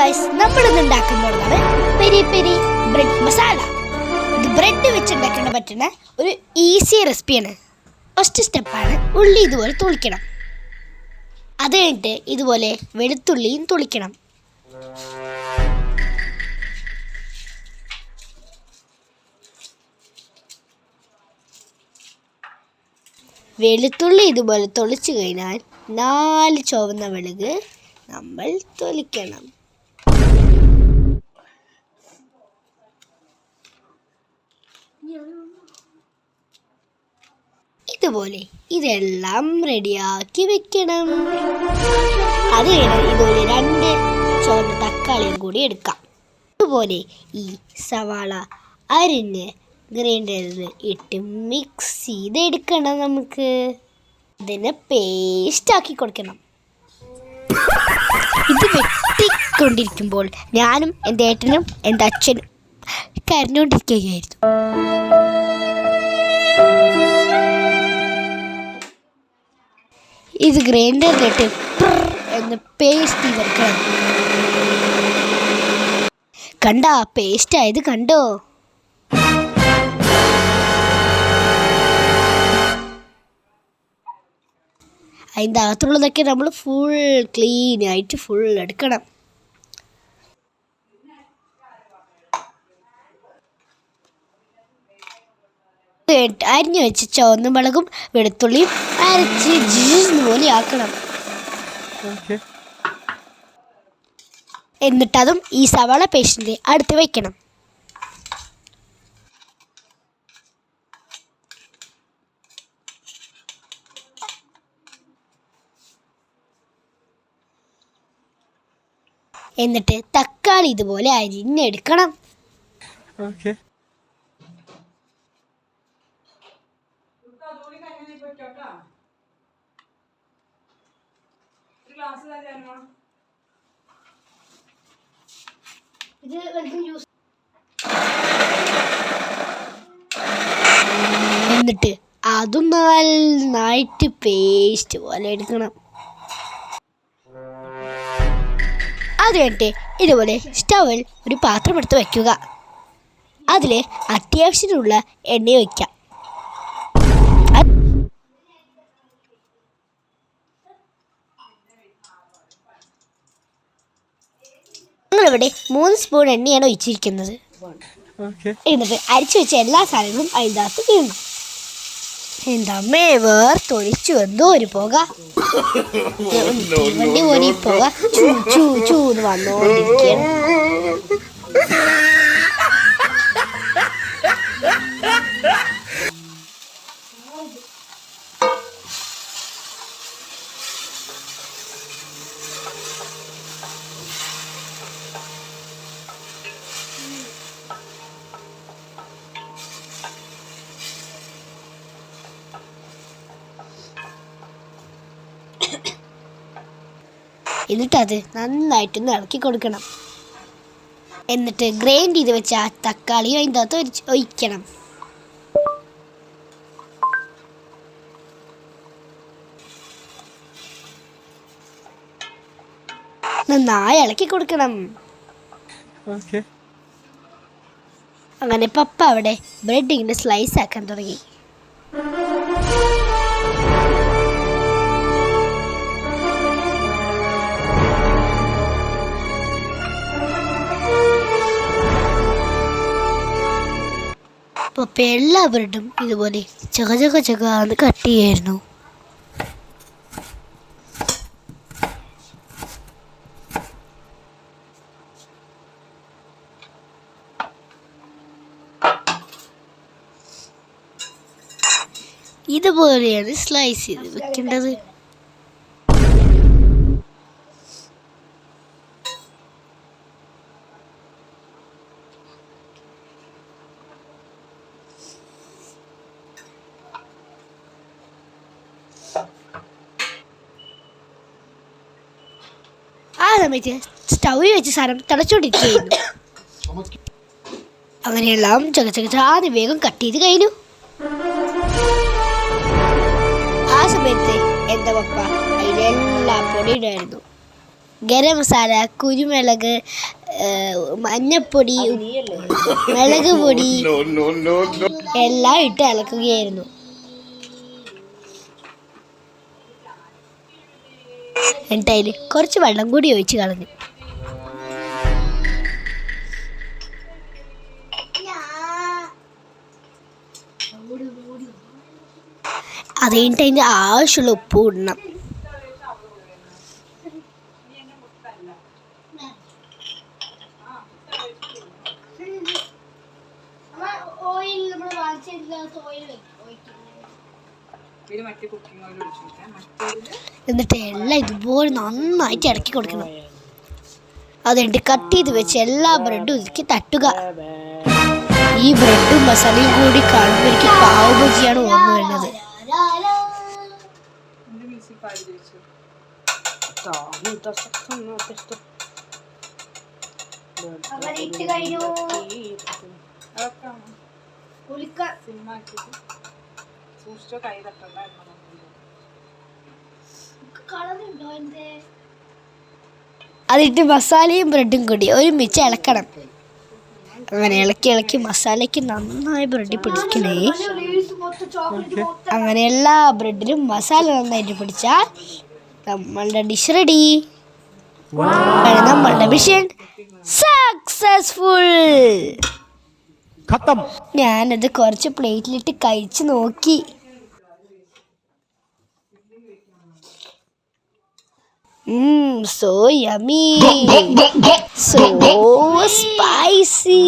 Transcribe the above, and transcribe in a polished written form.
Guys, നമ്മളിന്ന് ഉണ്ടാക്കാൻ പോകുന്നതാണ് പെരി പെരി ബ്രെഡ് മസാല. ഇത് ബ്രെഡ് വെച്ചുണ്ടാക്കാൻ പറ്റുന്ന ഒരു ഈസി റെസിപ്പിയാണ്. ഫസ്റ്റ് സ്റ്റെപ്പാണ് ഉള്ളി ഇതുപോലെ തുളിക്കണം. അത് കഴിഞ്ഞിട്ട് ഇതുപോലെ വെളുത്തുള്ളിയും തുളിക്കണം. വെളുത്തുള്ളി ഇതുപോലെ തൊളിച്ചു കഴിഞ്ഞാൽ 4 ചുവന്ന വെളുക് നമ്മൾ തൊലിക്കണം. ഇതുപോലെ ഇതെല്ലാം റെഡിയാക്കി വെക്കണം. അത് കഴിഞ്ഞാൽ ഇതുപോലെ 2 ചുവന്ന തക്കാളിയും കൂടി എടുക്കാം. അതുപോലെ ഈ സവാള അരിഞ്ഞ് ഗ്രൈൻഡറിൽ ഇട്ട് മിക്സ് ചെയ്തെടുക്കണം. നമുക്ക് ഇതിനെ പേസ്റ്റ് ആക്കി കൊടുക്കണം. ഇത് വെട്ടിക്കൊണ്ടിരിക്കുമ്പോൾ ഞാനും എൻ്റെ ഏട്ടനും എൻ്റെ അച്ഛനും കരഞ്ഞുകൊണ്ടിരിക്കുകയായിരുന്നു. ഇത് ഗ്രൈൻഡറിലിട്ട് എന്ന് പേസ്റ്റ് ചെയ്തെടുക്കണം. കണ്ടോ, പേസ്റ്റ് ആയത് കണ്ടോ? അതിൻ്റെ അകത്തുള്ളതൊക്കെ നമ്മൾ ഫുൾ ക്ലീൻ ആയിട്ട് ഫുൾ എടുക്കണം. അരിഞ്ഞു വെച്ച് ചുവന്ന മുളകും വെളുത്തുള്ളിയും അരച്ച് ജ്യൂസ് പോലെ ആക്കണം. എന്നിട്ടതും ഈ സവാള പേസ്റ്റിൻ്റെ അടുത്ത് വയ്ക്കണം. എന്നിട്ട് തക്കാളി ഇതുപോലെ അരിഞ്ഞെടുക്കണം. എന്നിട്ട് അതും നന്നായിട്ട് പേസ്റ്റ് പോലെ എടുക്കണം. അത് കഴിഞ്ഞിട്ട് ഇതുപോലെ സ്റ്റൗവിൽ ഒരു പാത്രം എടുത്ത് വയ്ക്കുക. അതിൽ അത്യാവശ്യത്തിനുള്ള എണ്ണ വയ്ക്കാം. ഞങ്ങളിവിടെ 3 സ്പൂൺ എണ്ണയാണ് ഒഴിച്ചിരിക്കുന്നത്. എന്നിട്ട് അരിച്ചു വെച്ച എല്ലാ സാധനങ്ങളും അതിൻ്റെ അകത്ത് വീണു. എൻ്റെ അമ്മേ, വേർത്തൊഴിച്ചു എന്തോ ഒരു പുക, തീവണ്ടി പോലെ പുക ചൂ ചൂ ചൂന്ന് വന്നോണ്ടിരിക്കുകയാണ്. എന്നിട്ടത് നന്നായിട്ടൊന്ന് ഇളക്കി കൊടുക്കണം. എന്നിട്ട് ഗ്രൈൻഡ് ചെയ്ത് വെച്ച ആ തക്കാളിയും അതിൻ്റെ അകത്ത് ഒഴിക്കണം. നന്നായി ഇളക്കി കൊടുക്കണം. അങ്ങനെ പപ്പ അവിടെ ബ്രെഡ് ഇങ്ങനെ സ്ലൈസ് ആക്കാൻ തുടങ്ങി. പപ്പ എല്ലാ ബ്രെഡും ഇതുപോലെ ചകചകന്ന് കട്ട് ചെയ്യായിരുന്നു. ഇതുപോലെയാണ് സ്ലൈസ് ചെയ്ത് വെക്കേണ്ടത്. ആ സമയത്ത് സ്റ്റൗവിൽ വെച്ച് സാധനം തിളച്ചോണ്ടിരിക്കുകയായിരുന്നു. അങ്ങനെയെല്ലാം ചകചകച്ചാന്ന് വേഗം കട്ട് ചെയ്ത് കഴിഞ്ഞു. ആ സമയത്ത് എൻ്റെ പപ്പ അതിലെല്ലാം പൊടിയിടായിരുന്നു. ഗരം മസാല, കുരുമുളക്, മഞ്ഞപ്പൊടി, മുളക് പൊടി എല്ലാം ഇട്ട് ഇളക്കുകയായിരുന്നു. എന്നിട്ട് അതിൽ കുറച്ച് വെള്ളം കൂടി ഒഴിച്ച് കളഞ്ഞു. അത് കഴിഞ്ഞിട്ട് അതിൻ്റെ ആവശ്യമുള്ള ഉപ്പ് ഇടണം. എന്നിട്ട് എല്ലാം ഇതുപോലെ നന്നായിട്ട് ഇളക്കി കൊടുക്കണം. അതുകൊണ്ട് കട്ട് ചെയ്ത് വെച്ച് എല്ലാ ബ്രെഡും ഇതിലേക്ക് തട്ടുക. ഈ ബ്രെഡും മസാലയും കൂടി കാണുമ്പോൾ എനിക്ക് പാവ് ബജിയാണ് ഓർമ്മ വരുന്നത്. അതിട്ട് മസാലയും ബ്രെഡും കൂടി ഒരുമിച്ച് ഇളക്കണം. അങ്ങനെ ഇളക്കി ഇളക്കി മസാലയ്ക്ക് നന്നായി ബ്രെഡിൽ പിടിക്കണേ. അങ്ങനെ എല്ലാ ബ്രെഡിലും മസാല നന്നായിട്ട് പിടിച്ചാൽ നമ്മളുടെ ഡിഷ് റെഡി. നമ്മളുടെ മിഷൻ സക്സസ്ഫുൾ. ഞാനത് കുറച്ച് പ്ലേറ്റിലിട്ട് കഴിച്ചു നോക്കി. So yummy, so spicy.